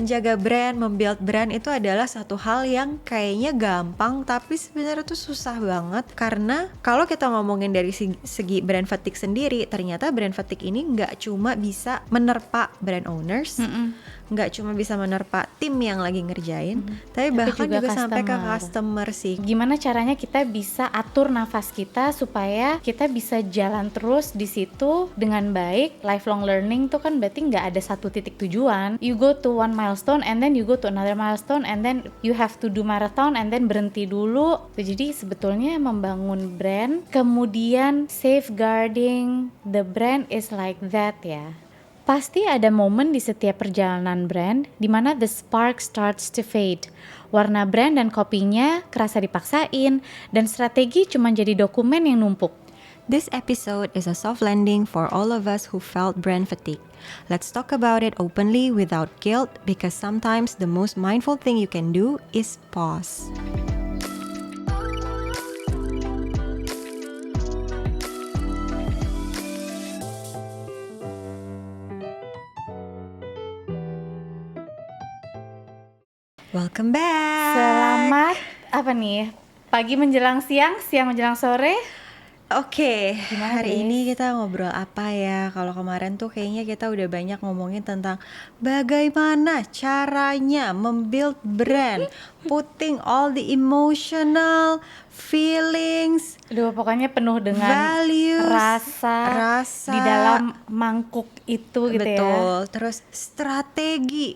menjaga brand, membuild brand itu adalah satu hal yang kayaknya gampang, tapi sebenarnya tuh susah banget. Karena kalau kita ngomongin dari segi brand fatigue sendiri, ternyata brand fatigue ini nggak cuma bisa menerpa brand owners, nggak cuma bisa menerpa tim yang lagi ngerjain, tapi bahkan juga sampai ke customer sih. Gimana caranya kita bisa atur nafas kita supaya kita bisa jalan terus di situ dengan baik. Lifelong learning tuh kan berarti nggak ada satu titik tujuan. You go to one milestone and then you go to another milestone and then you have to do marathon and then berhenti dulu. Jadi sebetulnya membangun brand, kemudian safeguarding the brand is like that ya. Pasti ada momen di setiap perjalanan brand di mana the spark starts to fade. Warna brand dan kopinya kerasa dipaksain dan strategi cuma jadi dokumen yang numpuk. This episode is a soft landing for all of us who felt brand fatigue. Let's talk about it openly without guilt, because sometimes the most mindful thing you can do is pause. Welcome back. Selamat apa nih? Pagi menjelang siang, siang menjelang sore. Oke, hari Des? ini kita ngobrol apa ya? Kalau kemarin tuh kayaknya kita udah banyak ngomongin tentang bagaimana caranya membuild brand, putting all the emotional feelings, Pokoknya penuh dengan values, rasa di dalam mangkuk itu gitu ya. betul. Terus strategi,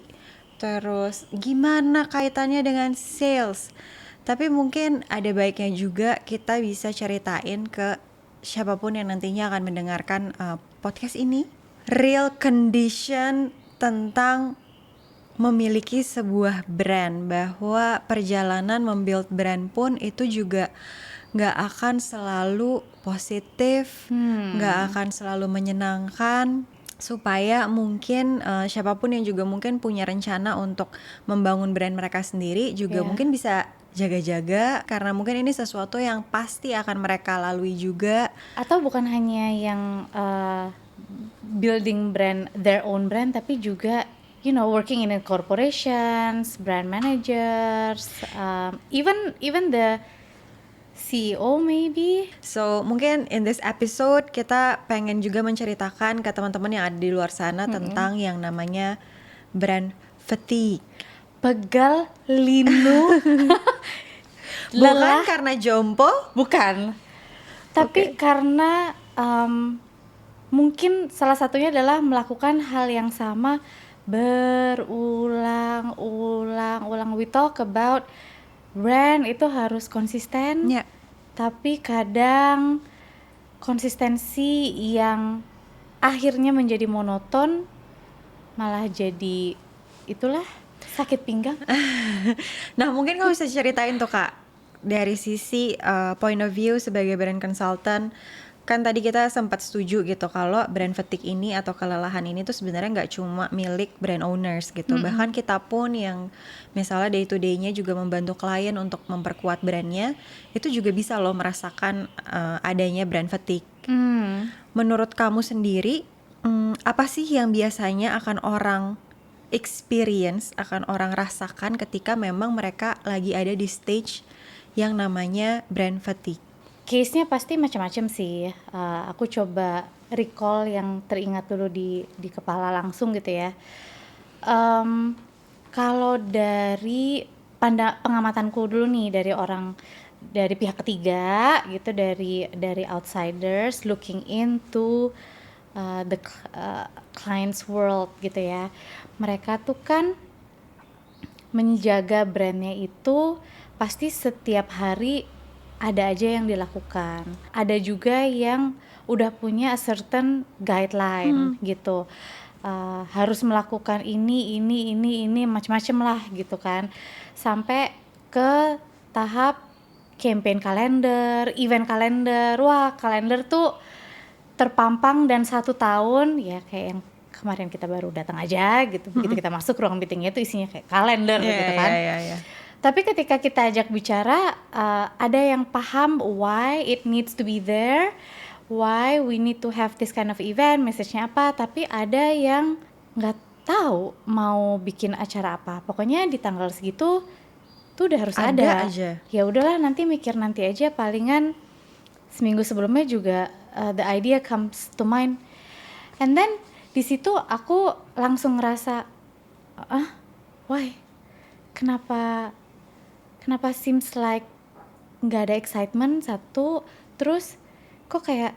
terus gimana kaitannya dengan sales. Tapi mungkin ada baiknya juga kita bisa ceritain ke siapapun yang nantinya akan mendengarkan podcast ini, real condition tentang memiliki sebuah brand, bahwa perjalanan membuild brand pun itu juga nggak akan selalu positif, nggak akan selalu menyenangkan. Supaya mungkin siapapun yang juga mungkin punya rencana untuk membangun brand mereka sendiri juga mungkin bisa jaga-jaga, karena mungkin ini sesuatu yang pasti akan mereka lalui juga. Atau bukan hanya yang building brand, their own brand, tapi juga working in a corporations, brand managers, even the CEO maybe. So mungkin in this episode kita pengen juga menceritakan ke teman-teman yang ada di luar sana tentang yang namanya brand fatigue. Pegal, linu, Bukan karena jompo, bukan. Tapi karena mungkin salah satunya adalah melakukan hal yang sama berulang-ulang. We talk about brand itu harus konsisten, tapi kadang konsistensi yang akhirnya menjadi monoton malah jadi itulah sakit pinggang. Nah mungkin kamu bisa ceritain tuh Kak, dari sisi point of view sebagai brand consultant. Kan tadi kita sempat setuju gitu kalau brand fatigue ini atau kelelahan ini tuh sebenarnya nggak cuma milik brand owners gitu. Bahkan kita pun yang misalnya day to day-nya juga membantu klien untuk memperkuat brandnya, itu juga bisa loh merasakan adanya brand fatigue. Menurut kamu sendiri, apa sih yang biasanya akan orang experience, akan orang rasakan ketika memang mereka lagi ada di stage yang namanya brand fatigue? Case-nya pasti macam-macam sih. Aku coba recall yang teringat dulu di kepala langsung gitu ya. Kalau dari pengamatanku dulu nih, dari pihak ketiga gitu, dari outsiders looking into the client's world gitu ya. Mereka tuh kan menjaga brandnya itu pasti setiap hari ada aja yang dilakukan. Ada juga yang udah punya a certain guideline gitu. Harus melakukan ini macam-macam lah gitu kan. Sampai ke tahap campaign kalender, event kalender. Wah, kalender tuh terpampang dan 1 tahun ya kayak yang kemarin kita baru datang aja gitu. Begitu kita masuk ruang meetingnya itu isinya kayak kalender gitu kan. Tapi ketika kita ajak bicara, ada yang paham why it needs to be there, why we need to have this kind of event, message-nya apa. Tapi ada yang tahu mau bikin acara apa. Pokoknya di tanggal segitu tuh udah harus Ada ada. aja. Ya udahlah nanti mikir nanti aja, palingan seminggu sebelumnya juga the idea comes to mind. And then di situ aku langsung ngerasa why? Kenapa seems like nggak ada excitement satu, terus kok kayak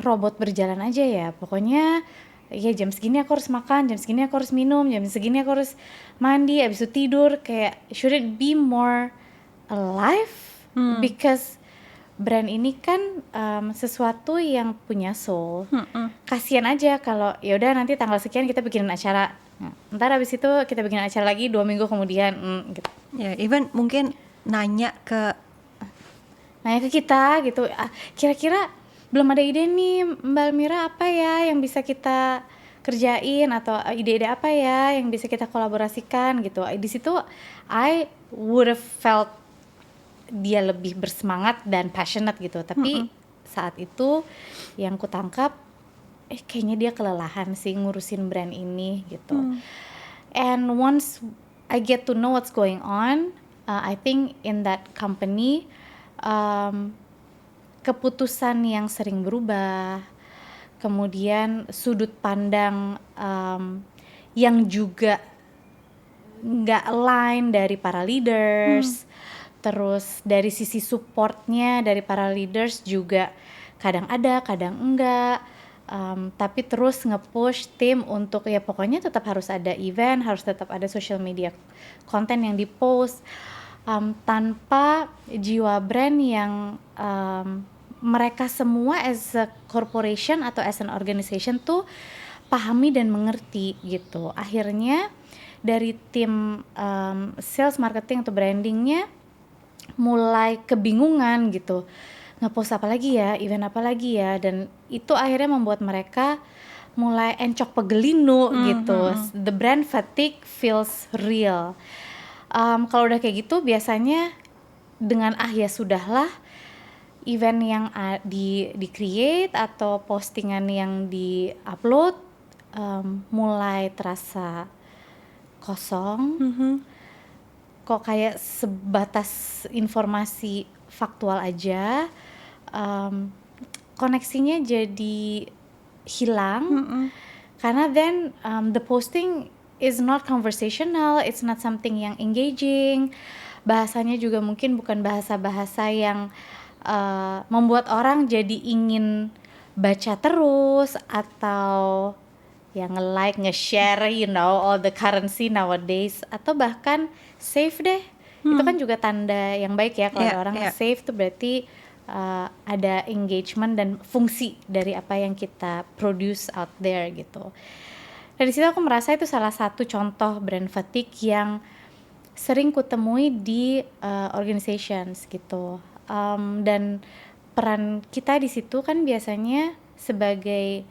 robot berjalan aja ya. Pokoknya ya jam segini aku harus makan, jam segini aku harus minum, jam segini aku harus mandi, abis itu tidur. Kayak should it be more alive? Because brand ini kan sesuatu yang punya soul. Kasian aja kalau ya udah nanti tanggal sekian kita bikinin acara, ntar abis itu kita bikin acara lagi 2 minggu kemudian gitu. Ya, even mungkin nanya ke kita gitu, kira-kira belum ada ide nih Mbak Almira, apa ya yang bisa kita kerjain, atau ide-ide apa ya yang bisa kita kolaborasikan gitu. Di situ I would have felt dia lebih bersemangat dan passionate gitu. Tapi saat itu yang kutangkap kayaknya dia kelelahan sih ngurusin brand ini gitu. And once I get to know what's going on, I think in that company keputusan yang sering berubah, kemudian sudut pandang yang juga nggak align dari para leaders, terus dari sisi supportnya dari para leaders juga kadang ada, kadang enggak. Tapi terus nge-push tim untuk ya pokoknya tetap harus ada event, harus tetap ada social media konten yang di-post, tanpa jiwa brand yang mereka semua as a corporation atau as an organization tuh pahami dan mengerti gitu. Akhirnya dari tim sales, marketing atau brandingnya mulai kebingungan gitu, nge-post apa lagi ya, event apa lagi ya, dan itu akhirnya membuat mereka mulai encok pegelinu gitu. The brand fatigue feels real. Kalau udah kayak gitu biasanya dengan ya sudahlah, event yang di create atau postingan yang di upload mulai terasa kosong, kok kayak sebatas informasi faktual aja, koneksinya jadi hilang. Karena then the posting is not conversational, it's not something yang engaging, bahasanya juga mungkin bukan bahasa-bahasa yang membuat orang jadi ingin baca terus atau yang nge-like, nge-share, you know, all the currency nowadays, atau bahkan save deh. Itu kan juga tanda yang baik ya, kalau ada orang save tuh berarti ada engagement dan fungsi dari apa yang kita produce out there gitu. Dari situ aku merasa itu salah satu contoh brand fatigue yang sering kutemui di organizations gitu. Dan peran kita di situ kan biasanya sebagai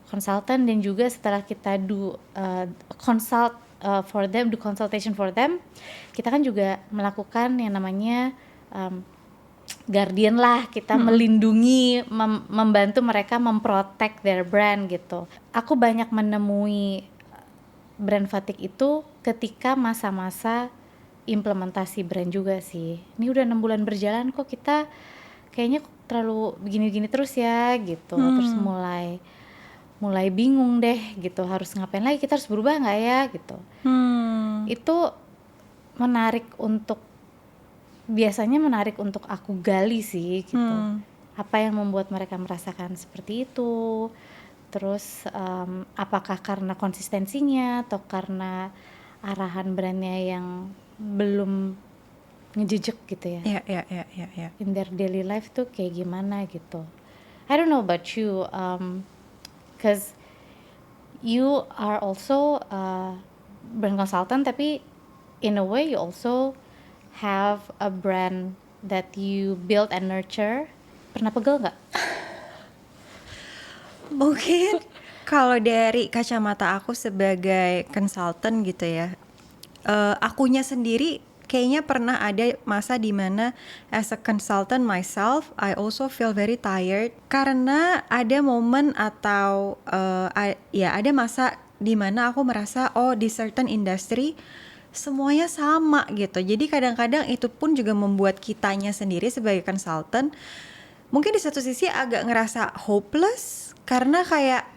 konsultan, dan juga setelah kita do consultation for them, kita kan juga melakukan yang namanya guardian lah, kita melindungi, membantu mereka memprotect their brand gitu. Aku banyak menemui brand fatigue itu ketika masa-masa implementasi brand juga sih. Ini udah 6 bulan berjalan kok kita kayaknya terlalu begini-begini terus ya gitu. Terus mulai bingung deh gitu, harus ngapain lagi, kita harus berubah nggak ya gitu. Itu biasanya menarik untuk aku gali sih gitu. Apa yang membuat mereka merasakan seperti itu, terus apakah karena konsistensinya atau karena arahan brandnya yang belum ngejejek gitu ya. Ya. In their daily life tuh kayak gimana gitu. I don't know about you, cause you are also brand consultant, tapi in a way you also have a brand that you build and nurture. Pernah pegel nggak? Mungkin kalau dari kacamata aku sebagai konsultan gitu ya, akunya sendiri kayaknya pernah ada masa dimana as a consultant myself, I also feel very tired karena ada momen atau ada masa dimana aku merasa di certain industry semuanya sama gitu. Jadi kadang-kadang itu pun juga membuat kitanya sendiri sebagai consultant mungkin di satu sisi agak ngerasa hopeless karena kayak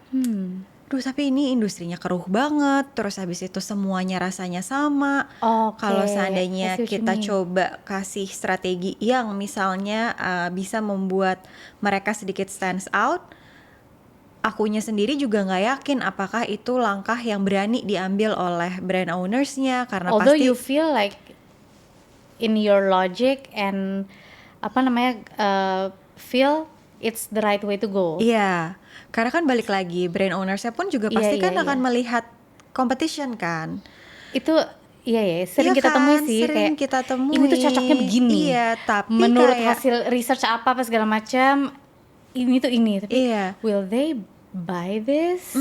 duh tapi ini industrinya keruh banget, terus habis itu semuanya rasanya sama. Oke, Kalau I seandainya see what you kita mean. coba kasih strategi yang misalnya bisa membuat mereka sedikit stands out, akunya sendiri juga nggak yakin apakah itu langkah yang berani diambil oleh brand ownersnya karena Although you pasti feel like in your logic and feel it's the right way to go. iya, karena kan balik lagi brand ownersnya pun juga Iya, pasti iya, kan akan iya. melihat competition kan. Itu iya ya, sering Iya kita temui kan, sih sering kayak kita ini tuh cocoknya temui. begini. Iya, tapi Menurut kayak hasil research apa segala macam ini tuh ini, tapi iya. will they buy this?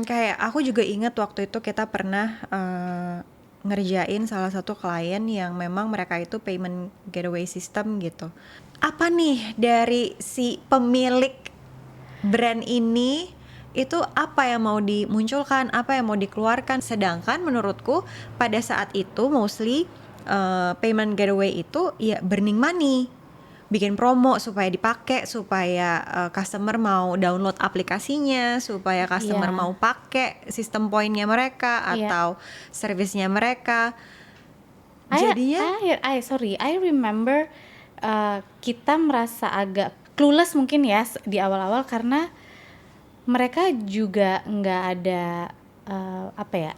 Kayak aku juga ingat waktu itu kita pernah ngerjain salah satu klien yang memang mereka itu payment gateway system gitu. Apa nih dari si pemilik brand ini itu apa yang mau dimunculkan, apa yang mau dikeluarkan. Sedangkan menurutku pada saat itu mostly payment gateway itu ya burning money, bikin promo supaya dipakai, supaya customer mau download aplikasinya, supaya customer Iya. mau pakai sistem poinnya mereka Iya. atau servisnya mereka. Jadinya I remember kita merasa agak clueless mungkin ya di awal-awal karena mereka juga nggak ada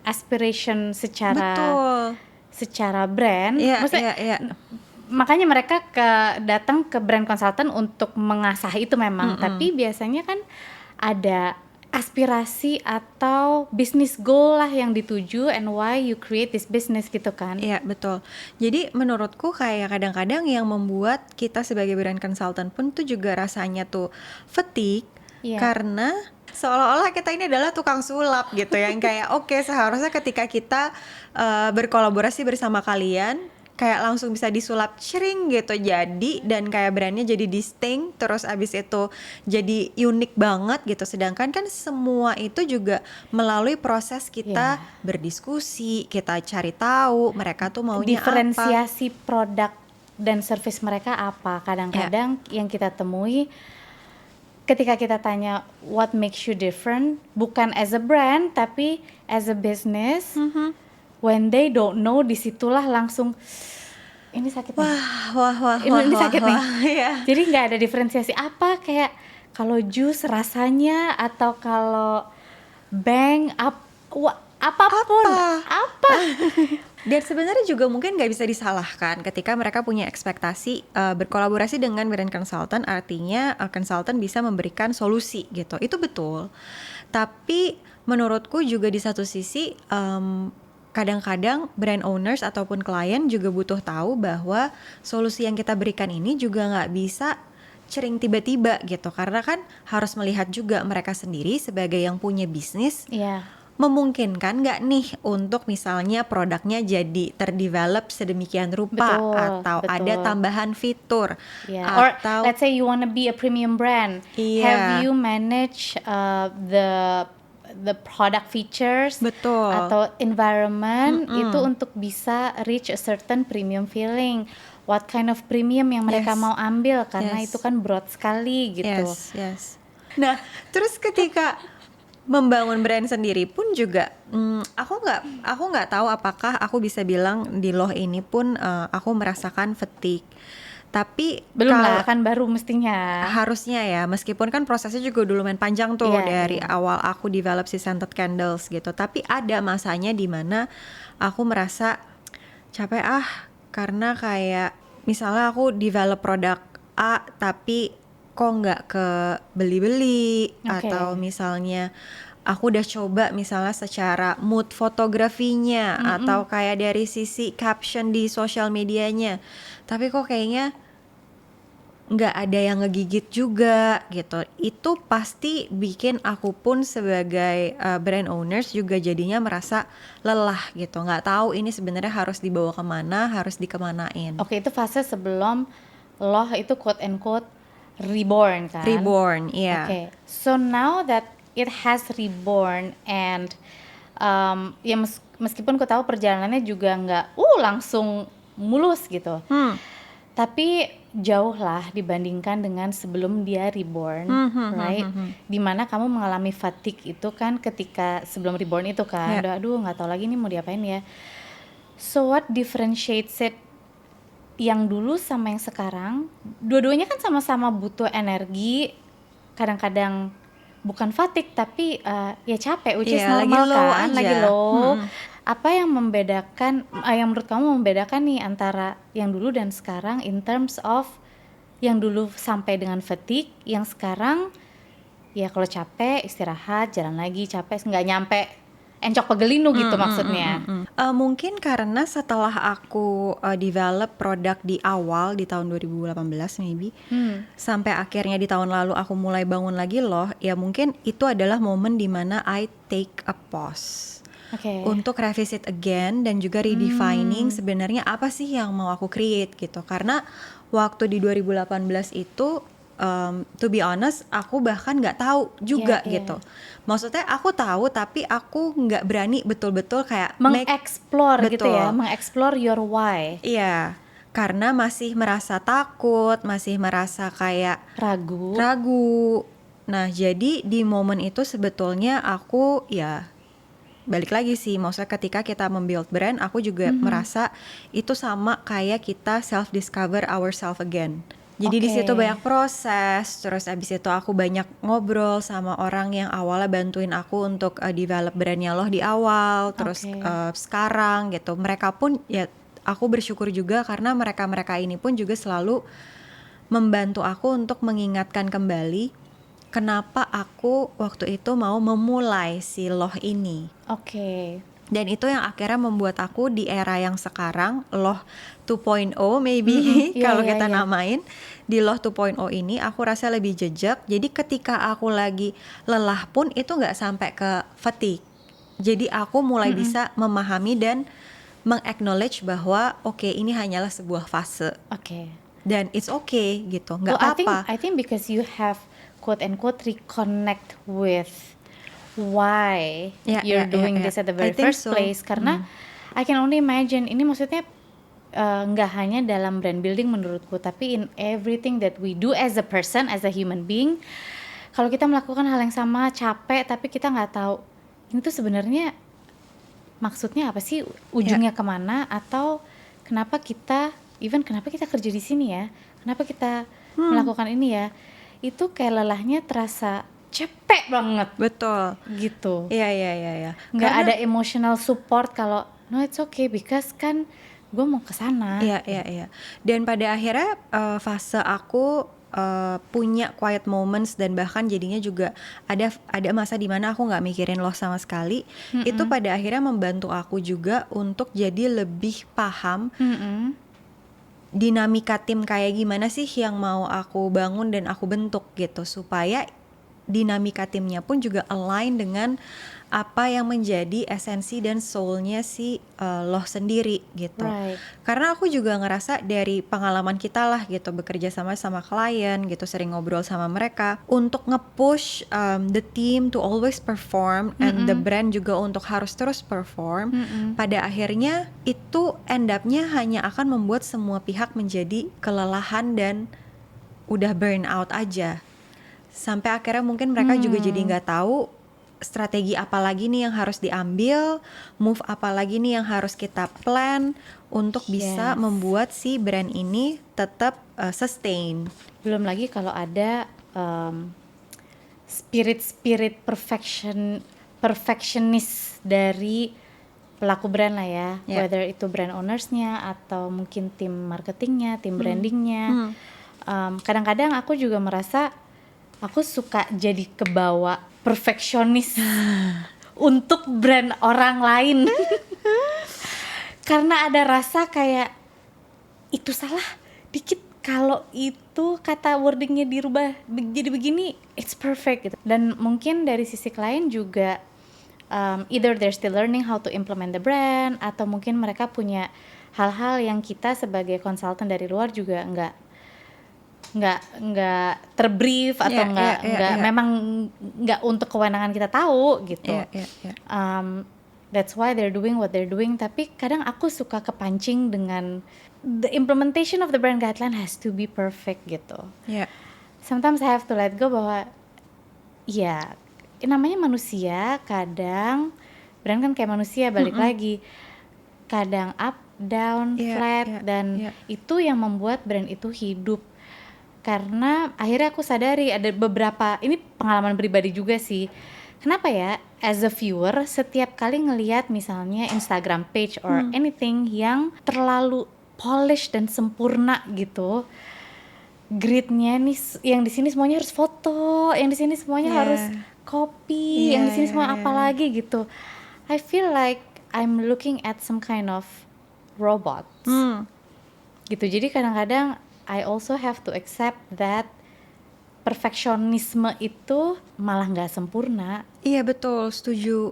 aspiration betul. secara brand. Iya, Maksudnya iya. makanya mereka datang ke brand consultant untuk mengasah itu memang, tapi biasanya kan ada aspirasi atau business goal lah yang dituju and why you create this business gitu kan. Iya, betul. Jadi menurutku kayak kadang-kadang yang membuat kita sebagai brand consultant pun tuh juga rasanya tuh fatigue Iya. karena seolah-olah kita ini adalah tukang sulap gitu yang kayak oke, seharusnya ketika kita berkolaborasi bersama kalian kayak langsung bisa disulap cering gitu jadi dan kayak brandnya jadi distinct terus abis itu jadi unik banget gitu, sedangkan kan semua itu juga melalui proses kita berdiskusi, kita cari tahu mereka tuh maunya apa. Diferensiasi produk dan service mereka apa. Kadang-kadang yang kita temui ketika kita tanya what makes you different, bukan as a brand tapi as a business, when they don't know, disitulah langsung ini sakit nih. Wah, Ini sakit nih. Iya. Jadi nggak ada diferensiasi apa kayak kalau jus rasanya atau kalau bank apapun apa. Dan sebenarnya juga mungkin nggak bisa disalahkan ketika mereka punya ekspektasi berkolaborasi dengan brand consultant, artinya consultant bisa memberikan solusi gitu. Itu betul. Tapi menurutku juga di satu sisi kadang-kadang brand owners ataupun klien juga butuh tahu bahwa solusi yang kita berikan ini juga nggak bisa cering tiba-tiba gitu, karena kan harus melihat juga mereka sendiri sebagai yang punya bisnis. Memungkinkan nggak nih untuk misalnya produknya jadi terdevelop sedemikian rupa, atau ada tambahan fitur, atau let's say you wanna be a premium brand, have you manage the product features atau environment itu untuk bisa reach a certain premium feeling, what kind of premium yang mereka mau ambil karena itu kan broad sekali gitu. Nah terus ketika membangun brand sendiri pun juga aku nggak tahu apakah aku bisa bilang di Loh ini pun aku merasakan fatigue, tapi belum lah kan baru mestinya harusnya ya, meskipun kan prosesnya juga dulu lumayan panjang tuh dari awal aku develop si scented candles gitu, tapi ada masanya dimana aku merasa capek karena kayak misalnya aku develop produk A tapi kok nggak ke beli-beli, atau misalnya aku udah coba misalnya secara mood fotografinya atau kayak dari sisi caption di sosial medianya, tapi kok kayaknya nggak ada yang ngegigit juga gitu. Itu pasti bikin aku pun sebagai brand owners juga jadinya merasa lelah gitu, nggak tahu ini sebenarnya harus dibawa kemana, harus dikemanain. Oke, itu fase sebelum Loh itu quote and quote reborn kan? Reborn, iya. Okay, so now that it has reborn and Ya meskipun ku tahu perjalanannya juga nggak langsung mulus gitu, tapi jauh lah dibandingkan dengan sebelum dia reborn, right? Dimana kamu mengalami fatigue itu kan ketika sebelum reborn itu kan, Ya. aduh nggak tahu lagi nih mau diapain ya. So what differentiates it yang dulu sama yang sekarang? Dua-duanya kan sama-sama butuh energi, kadang-kadang bukan fatigue tapi ya capek, which is Iya, lagi normal low kan, aja. lagi low. Apa yang membedakan, yang menurut kamu membedakan nih antara yang dulu dan sekarang in terms of yang dulu sampai dengan fatigue, yang sekarang ya kalau capek istirahat, jalan lagi, capek nggak nyampe encok pegelinu gitu maksudnya. Mungkin karena setelah aku develop produk di awal di tahun 2018 maybe, sampai akhirnya di tahun lalu aku mulai bangun lagi loh, ya mungkin itu adalah momen dimana I take a pause. Oke. Untuk revisit again dan juga redefining sebenarnya apa sih yang mau aku create gitu. Karena waktu di 2018 itu to be honest aku bahkan nggak tahu juga Iya, iya. gitu. Maksudnya aku tahu tapi aku nggak berani betul-betul kayak make. Mengeksplor gitu ya, Betul. mengeksplor your why. Iya, karena masih merasa takut, masih merasa kayak Ragu. ragu. Nah, jadi di momen itu sebetulnya aku ya balik lagi sih, maksudnya ketika kita membuild brand, aku juga merasa itu sama kayak kita self discover ourselves again. Jadi di Oke. situ banyak proses, terus abis itu aku banyak ngobrol sama orang yang awalnya bantuin aku untuk develop brandnya loh di awal, terus Oke. sekarang gitu. Mereka pun ya aku bersyukur juga karena mereka-mereka ini pun juga selalu membantu aku untuk mengingatkan kembali kenapa aku waktu itu mau memulai si loh ini. Oke. Dan itu yang akhirnya membuat aku di era yang sekarang, Loh 2.0 maybe, Iya, kalau iya, kita iya. namain, di Loh 2.0 ini aku rasa lebih jejak. Jadi ketika aku lagi lelah pun itu nggak sampai ke fatigue. Jadi aku mulai bisa memahami dan meng-acknowledge bahwa oke, ini hanyalah sebuah fase. Oke. Dan it's okay gitu, nggak Well, apa-apa. I think because you have quote unquote reconnect with why Ya, you're ya, ya, doing ya. this at the I very think first so. place, karena I can only imagine ini maksudnya nggak hanya dalam brand building menurutku, tapi in everything that we do as a person, as a human being. Kalau kita melakukan hal yang sama capek tapi kita nggak tahu ini tuh sebenarnya maksudnya apa sih, ujungnya kemana, atau kenapa kita kerja di sini ya, kenapa kita melakukan ini ya, itu kayak lelahnya terasa capek banget Betul. gitu. Iya, iya, iya, iya. Nggak Karena- ada emotional support kalau no it's okay because kan gue mau ke sana. Iya, iya, iya. Dan pada akhirnya fase aku punya quiet moments dan bahkan jadinya juga ada masa dimana aku nggak mikirin loh sama sekali. Itu pada akhirnya membantu aku juga untuk jadi lebih paham dinamika tim kayak gimana sih yang mau aku bangun dan aku bentuk gitu, supaya dinamika timnya pun juga align dengan apa yang menjadi esensi dan soulnya si loh sendiri gitu. Right. Karena aku juga ngerasa dari pengalaman kita lah gitu, bekerja sama klien gitu, sering ngobrol sama mereka untuk nge-push the team to always perform and the brand juga untuk harus terus perform. Pada akhirnya itu end up-nya hanya akan membuat semua pihak menjadi kelelahan dan udah burn out aja. Sampai akhirnya mungkin mereka juga jadi nggak tahu strategi apa lagi nih yang harus diambil, move apa lagi nih yang harus kita plan untuk bisa Yes. membuat si brand ini tetap sustain. Belum lagi kalau ada spirit perfectionist dari pelaku brand lah ya, Yeah. whether itu brand ownersnya atau mungkin tim marketingnya, tim brandingnya. Kadang-kadang aku juga merasa aku suka jadi kebawa perfeksionis untuk brand orang lain. Karena ada rasa kayak itu salah dikit, kalau itu kata wordingnya dirubah jadi begini, it's perfect gitu. Dan mungkin dari sisi klien juga either they're still learning how to implement the brand, atau mungkin mereka punya hal-hal yang kita sebagai konsultan dari luar juga nggak terbrief atau Yeah, yeah, memang nggak untuk kewenangan kita tahu gitu. Yeah, yeah, yeah. that's why they're doing what they're doing. Tapi kadang aku suka kepancing dengan the implementation of the brand guideline has to be perfect gitu. Ya. Sometimes I have to let go bahwa ya namanya manusia, kadang brand kan kayak manusia, balik lagi kadang up, down, Iya, flat, iya, dan iya. itu yang membuat brand itu hidup. Karena akhirnya aku sadari ada beberapa, ini pengalaman pribadi juga sih. Kenapa ya, as a viewer, setiap kali ngelihat misalnya Instagram page or anything yang terlalu polish dan sempurna gitu, gridnya nih yang di sini semuanya harus foto, yang di sini semuanya Yeah. harus copy, yang di sini semua apa lagi gitu. I feel like I'm looking at some kind of robot gitu. Jadi kadang-kadang I also have to accept that perfeksionisme itu malah nggak sempurna. Iya betul, setuju.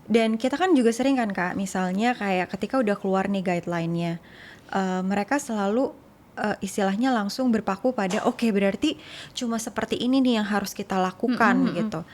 Dan kita kan juga sering kan Kak, misalnya kayak ketika udah keluar nih guideline-nya, mereka selalu istilahnya langsung berpaku pada oke, berarti cuma seperti ini nih yang harus kita lakukan gitu.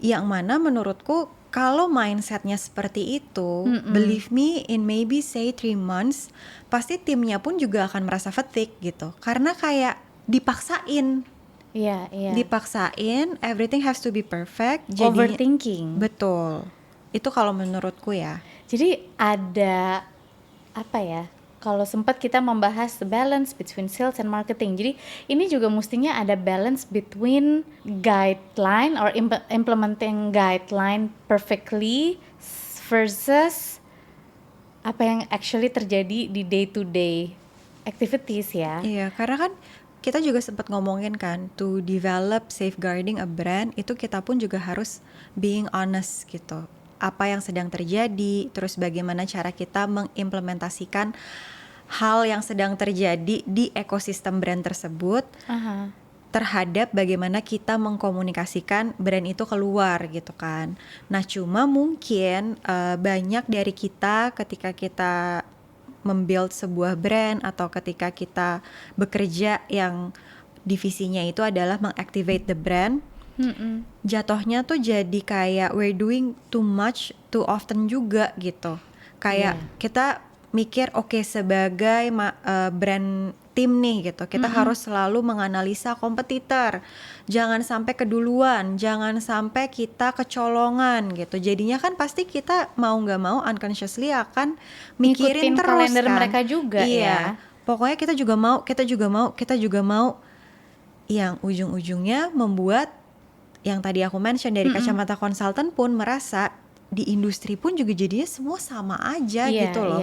Yang mana menurutku kalau mindsetnya seperti itu, believe me, in maybe say 3 months, pasti timnya pun juga akan merasa fatigue gitu. Karena kayak dipaksain, Iya. dipaksain, everything has to be perfect. Jadinya, Overthinking. betul. Itu kalau menurutku ya. Jadi ada apa ya? Kalau sempat kita membahas the balance between sales and marketing. Jadi ini juga mestinya ada balance between guideline or implementing guideline perfectly versus apa yang actually terjadi di day to day activities ya. Iya, karena kan kita juga sempat ngomongin kan, to develop safeguarding a brand, itu kita pun juga harus being honest gitu. Apa yang sedang terjadi, terus bagaimana cara kita mengimplementasikan hal yang sedang terjadi di ekosistem brand tersebut terhadap bagaimana kita mengkomunikasikan brand itu keluar gitu kan. Nah cuma mungkin banyak dari kita ketika kita membuild sebuah brand atau ketika kita bekerja yang divisinya itu adalah mengactivate the brand, jatuhnya tuh jadi kayak we're doing too much too often juga gitu. Kayak kita mikir oke, sebagai brand tim nih gitu, kita harus selalu menganalisa kompetitor, jangan sampai keduluan, jangan sampai kita kecolongan gitu. Jadinya kan pasti kita mau nggak mau unconsciously akan mikirin Ngikutin terus kalender kan. mereka juga ya. Pokoknya kita juga mau yang ujung-ujungnya membuat yang tadi aku mention dari kacamata konsultan pun merasa di industri pun juga jadinya semua sama aja gitu loh.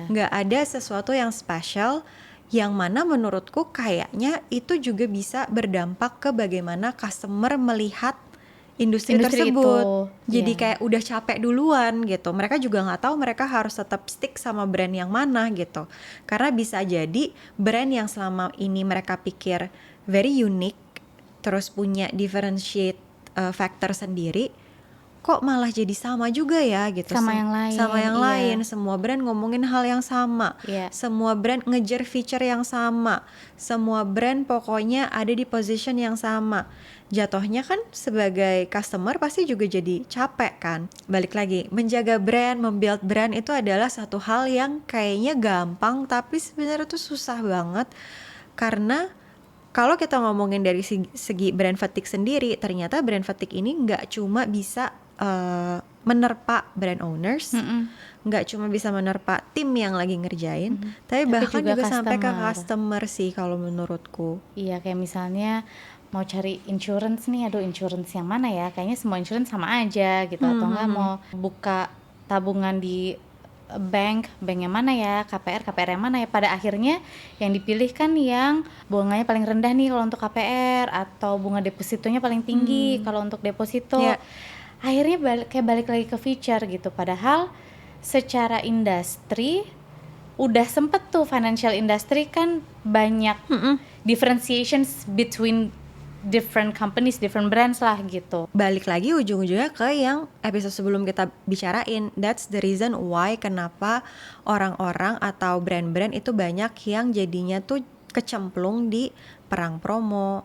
Nggak ada sesuatu yang spesial, yang mana menurutku kayaknya itu juga bisa berdampak ke bagaimana customer melihat industri tersebut. itu, Jadi kayak udah capek duluan gitu. Mereka juga nggak tahu mereka harus tetap stick sama brand yang mana gitu. Karena bisa jadi brand yang selama ini mereka pikir very unique, terus punya differentiate factor sendiri, kok malah jadi sama juga ya gitu. Sama yang lain, Sama yang iya. lain. Semua brand ngomongin hal yang sama. Iya. Semua brand ngejar feature yang sama. Semua brand pokoknya ada di position yang sama. Jatuhnya kan sebagai customer pasti juga jadi capek kan. Balik lagi, menjaga brand, membuild brand itu adalah satu hal yang kayaknya gampang, tapi sebenarnya tuh susah banget. Karena kalau kita ngomongin dari segi brand fatigue sendiri, ternyata brand fatigue ini nggak cuma bisa menerpa brand owners, nggak cuma bisa menerpa tim yang lagi ngerjain, tapi bahkan juga sampai ke customer sih kalau menurutku. Iya, kayak misalnya mau cari insurance nih, aduh insurance yang mana ya? Kayaknya semua insurance sama aja gitu. Atau enggak mau buka tabungan di bank yang mana ya, KPR yang mana ya. Pada akhirnya yang dipilih kan yang bunganya paling rendah nih kalau untuk KPR, atau bunga depositonya paling tinggi kalau untuk deposito. Akhirnya balik lagi ke feature gitu. Padahal secara industri udah sempet tuh, financial industry kan banyak differentiations between different companies, different brands lah gitu. Balik lagi ujung-ujungnya ke yang episode sebelum kita bicarain, that's the reason why kenapa orang-orang atau brand-brand itu banyak yang jadinya tuh kecemplung di perang promo,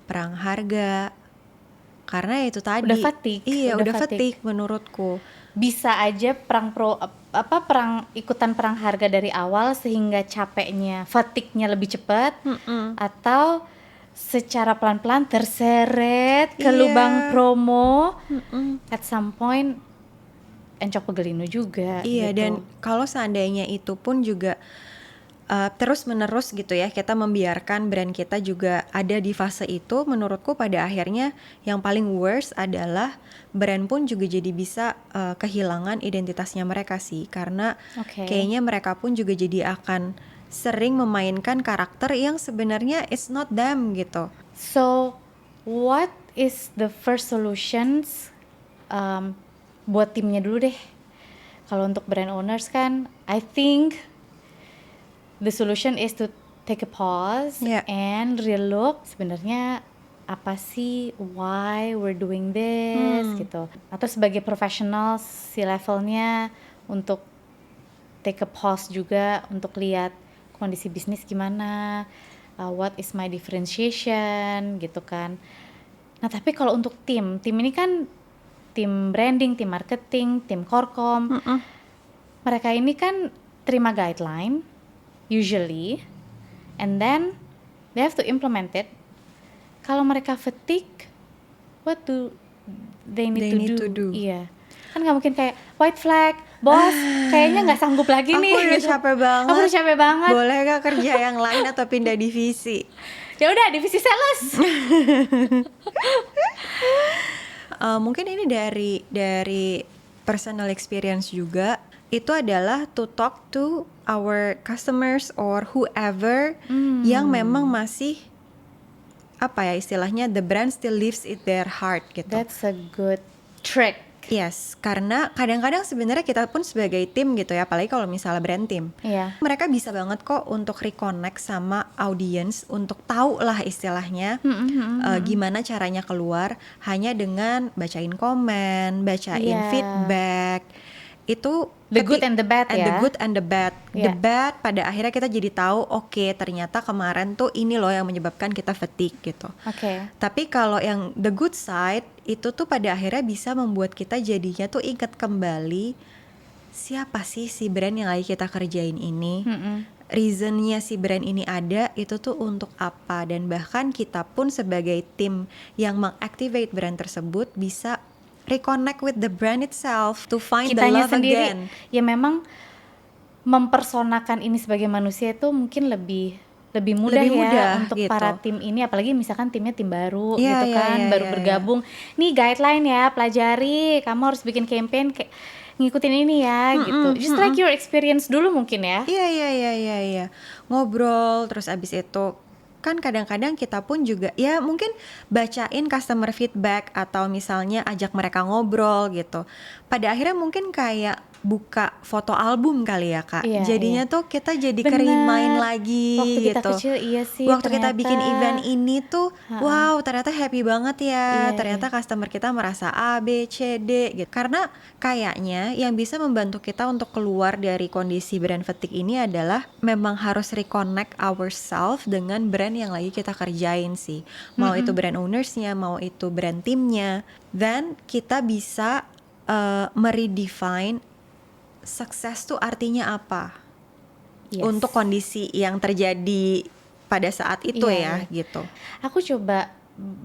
perang harga. Karena itu tadi udah fatigue menurutku. bisa aja ikutan perang harga dari awal sehingga capeknya, fatigue-nya lebih cepat, atau secara pelan-pelan terseret ke lubang Iya. promo, at some point encok pegelinu juga Iya, gitu. dan kalau seandainya itu pun juga terus-menerus gitu ya, kita membiarkan brand kita juga ada di fase itu, menurutku pada akhirnya yang paling worst adalah brand pun juga jadi bisa kehilangan identitasnya mereka sih, karena Oke. kayaknya mereka pun juga jadi akan sering memainkan karakter yang sebenarnya it's not them gitu. So, what is the first solutions buat timnya dulu deh? Kalau untuk brand owners kan, I think the solution is to take a pause Yeah. and relook sebenarnya apa sih, why we're doing this gitu. Atau sebagai profesional si levelnya untuk take a pause juga untuk lihat kondisi bisnis gimana, what is my differentiation gitu kan. Nah tapi kalau untuk tim ini kan tim branding, tim marketing, tim korkom, mereka ini kan terima guideline usually, and then they have to implement it. Kalau mereka fatigue, what do they need to do? Iya, kan nggak mungkin kayak white flag, bos, kayaknya nggak sanggup lagi Aku nih. udah gitu. capek banget. Aku udah capek banget. Boleh gak kerja yang lain atau pindah divisi? Ya udah, divisi sales. Mungkin ini dari personal experience juga, itu adalah to talk to our customers or whoever yang memang masih apa ya istilahnya, the brand still lives in their heart gitu. That's a good trick. Yes, karena kadang-kadang sebenarnya kita pun sebagai tim gitu ya, apalagi kalau misalnya brand team, Iya. mereka bisa banget kok untuk reconnect sama audience, untuk tahu lah istilahnya gimana caranya keluar hanya dengan bacain komen, bacain Iya. feedback. Itu The good and the bad and ya. the good and the bad. The Iya. bad pada akhirnya kita jadi tahu, oke, ternyata kemarin tuh ini loh yang menyebabkan kita fatigue gitu. Oke. Tapi kalau yang the good side itu tuh pada akhirnya bisa membuat kita jadinya tuh ingat kembali siapa sih si brand yang lagi kita kerjain ini. Reasonnya si brand ini ada itu tuh untuk apa, dan bahkan kita pun sebagai tim yang mengactivate brand tersebut bisa reconnect with the brand itself to find the Kitanya love sendiri again. ya memang mempersonakan ini sebagai manusia itu mungkin lebih mudah Lebih ya mudah, untuk gitu. para tim ini, apalagi misalkan timnya tim baru Iya, gitu iya, kan, iya, baru iya, bergabung. Nih guideline ya, pelajari, kamu harus bikin campaign kayak ngikutin ini ya gitu. Just like your experience dulu mungkin ya. Iya. Ngobrol terus abis itu kan kadang-kadang kita pun juga ya mungkin bacain customer feedback atau misalnya ajak mereka ngobrol gitu. Pada akhirnya mungkin kayak buka foto album kali ya Kak. Iya, Jadinya iya. tuh kita jadi Bener. kerimain lagi Waktu kita gitu. kecil, iya sih, Waktu kita ternyata. bikin event ini tuh wow ternyata happy banget ya. Iya, Ternyata customer kita merasa A, B, C, D gitu. Karena kayaknya yang bisa membantu kita untuk keluar dari kondisi brand fatigue ini adalah memang harus reconnect ourselves dengan brand yang lagi kita kerjain sih. Mau itu brand ownersnya, mau itu brand timnya. Then kita bisa meredefine sukses tuh artinya apa Yes. untuk kondisi yang terjadi pada saat itu Iya, ya gitu. Aku coba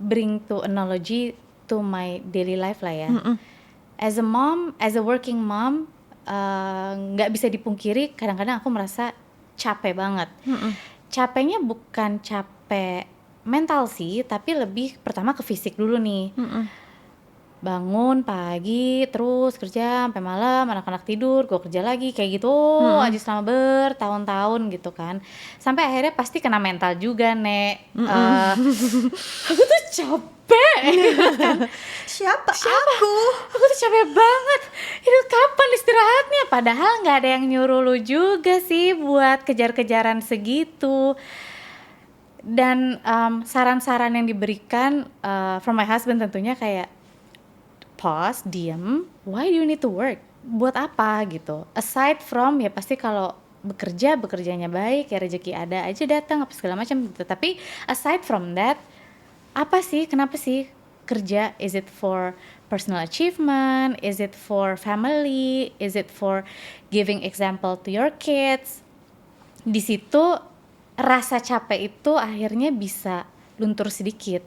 bring to analogy to my daily life lah ya. As a mom, as a working mom, nggak bisa dipungkiri kadang-kadang aku merasa capek banget. Capeknya bukan capek mental sih, tapi lebih pertama ke fisik dulu nih. Bangun pagi terus kerja sampai malam, anak-anak tidur, gue kerja lagi kayak gitu aja selama bertahun-tahun gitu kan. Sampai akhirnya pasti kena mental juga, Nek. Aku tuh capek. Siapa? Aku. Aku tuh capek banget. Itu kapan istirahatnya? Padahal nggak ada yang nyuruh lu juga sih buat kejar-kejaran segitu. Dan saran-saran yang diberikan from my husband tentunya kayak pause, diem, why do you need to work? Buat apa gitu? Aside from ya pasti kalau bekerjanya baik, ya rezeki ada aja datang apa segala macam gitu. Tapi aside from that, apa sih, kenapa sih kerja? Is it for personal achievement? Is it for family? Is it for giving example to your kids? Di situ rasa capek itu akhirnya bisa luntur sedikit,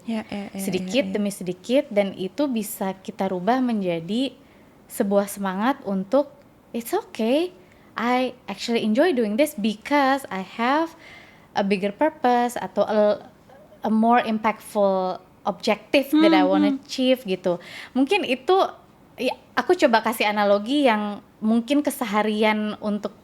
sedikit demi sedikit, dan itu bisa kita rubah menjadi sebuah semangat untuk it's okay, I actually enjoy doing this because I have a bigger purpose atau a more impactful objective that I want to achieve gitu. Mungkin itu ya, aku coba kasih analogi yang mungkin keseharian untuk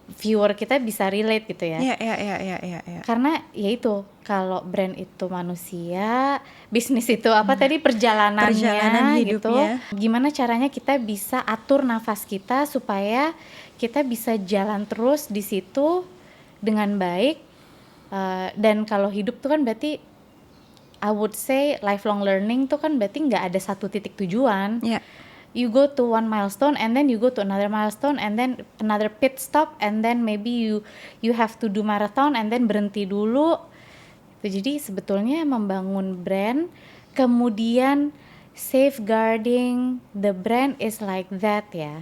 viewer kita bisa relate gitu ya. Iya. Karena ya itu, kalau brand itu manusia, bisnis itu apa tadi, perjalanan gitu. hidupnya. Gimana caranya kita bisa atur nafas kita supaya kita bisa jalan terus di situ dengan baik. Dan kalau hidup tuh kan berarti I would say lifelong learning tuh kan berarti nggak ada satu titik tujuan. You go to one milestone and then you go to another milestone and then another pit stop and then maybe you have to do marathon and then berhenti dulu. Jadi sebetulnya membangun brand, kemudian safeguarding the brand is like that ya.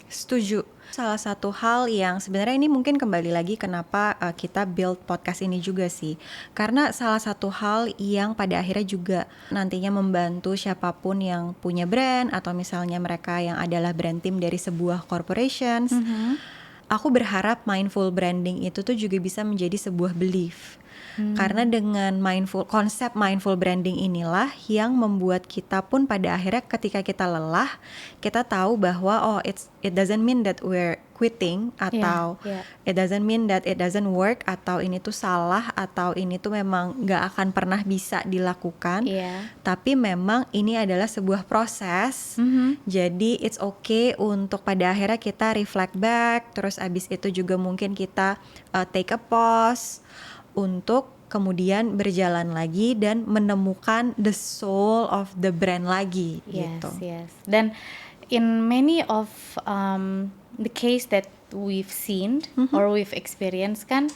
Setuju. Salah satu hal yang sebenarnya ini mungkin kembali lagi kenapa kita build podcast ini juga sih. Karena salah satu hal yang pada akhirnya juga nantinya membantu siapapun yang punya brand atau misalnya mereka yang adalah brand team dari sebuah corporations. Aku berharap mindful branding itu tuh juga bisa menjadi sebuah belief. Karena dengan konsep mindful branding inilah yang membuat kita pun pada akhirnya ketika kita lelah, kita tahu bahwa it doesn't mean that we're quitting atau it doesn't mean that it doesn't work atau ini tuh salah atau ini tuh memang gak akan pernah bisa dilakukan. Tapi memang ini adalah sebuah proses. Jadi it's okay untuk pada akhirnya kita reflect back, terus abis itu juga mungkin kita take a pause untuk kemudian berjalan lagi dan menemukan the soul of the brand lagi gitu. Dan in many of the case that we've seen or we've experienced kan,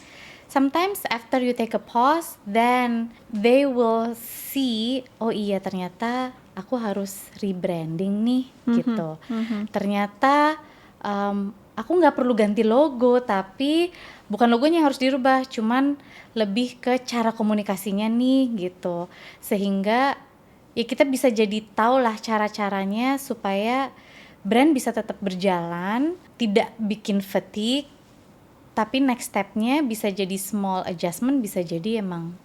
sometimes after you take a pause, then they will see, oh iya ternyata aku harus rebranding nih gitu. Ternyata aku nggak perlu ganti logo, tapi bukan logonya yang harus dirubah, cuman lebih ke cara komunikasinya nih gitu. Sehingga ya kita bisa jadi tahu lah cara-caranya supaya brand bisa tetap berjalan, tidak bikin fatigue, tapi next stepnya bisa jadi small adjustment, bisa jadi emang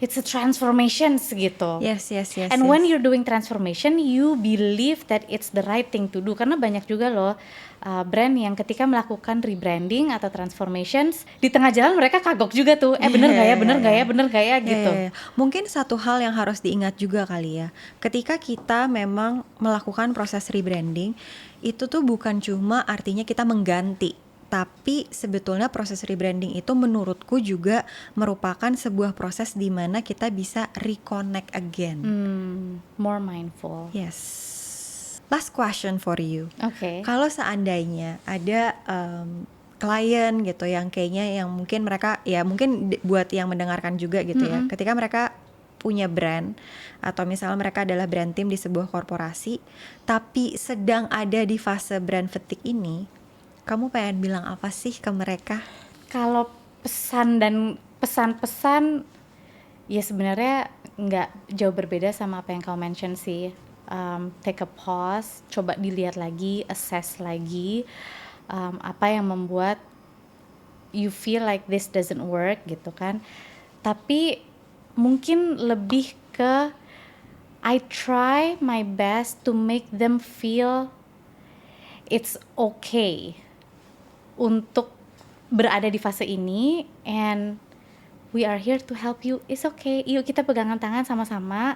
it's a transformation gitu. Yes. And when you're doing transformation, you believe that it's the right thing to do. Karena banyak juga loh brand yang ketika melakukan rebranding atau transformations, di tengah jalan mereka kagok juga tuh. Bener gak ya gitu. Mungkin satu hal yang harus diingat juga kali ya, ketika kita memang melakukan proses rebranding, itu tuh bukan cuma artinya kita mengganti. Tapi sebetulnya proses rebranding itu menurutku juga merupakan sebuah proses di mana kita bisa reconnect again. More mindful. Yes. Last question for you. Okay. Kalau seandainya ada klien gitu yang kayaknya yang mungkin mereka ya mungkin buat yang mendengarkan juga gitu ya, ketika mereka punya brand atau misalnya mereka adalah brand team di sebuah korporasi tapi sedang ada di fase brand fatigue ini, kamu pengen bilang apa sih ke mereka? Kalau pesan-pesan ya sebenarnya nggak jauh berbeda sama apa yang kamu mention sih. Take a pause, coba dilihat lagi, assess lagi apa yang membuat you feel like this doesn't work gitu kan. Tapi mungkin lebih ke I try my best to make them feel it's okay untuk berada di fase ini, and we are here to help you. It's okay, yuk kita pegangan tangan sama-sama,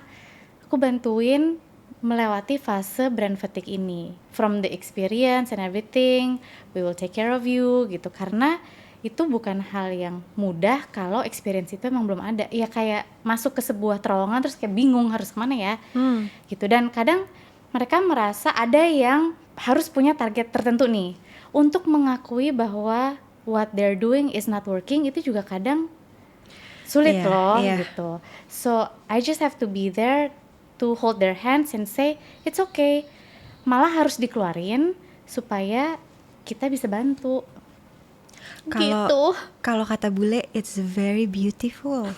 aku bantuin melewati fase brand fatigue ini. From the experience and everything, we will take care of you gitu. Karena itu bukan hal yang mudah kalau experience itu emang belum ada. Ya kayak masuk ke sebuah terowongan terus kayak bingung harus kemana ya gitu. Dan kadang mereka merasa ada yang harus punya target tertentu nih. Untuk mengakui bahwa what they're doing is not working, itu juga kadang sulit gitu. So I just have to be there to hold their hands and say it's okay, malah harus dikeluarin supaya kita bisa bantu. Gitu. Kalau kata bule, it's very beautiful.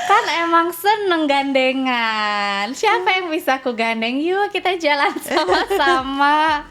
Kan emang seneng gandengan. Siapa yang bisa aku gandeng? Yuk kita jalan sama-sama.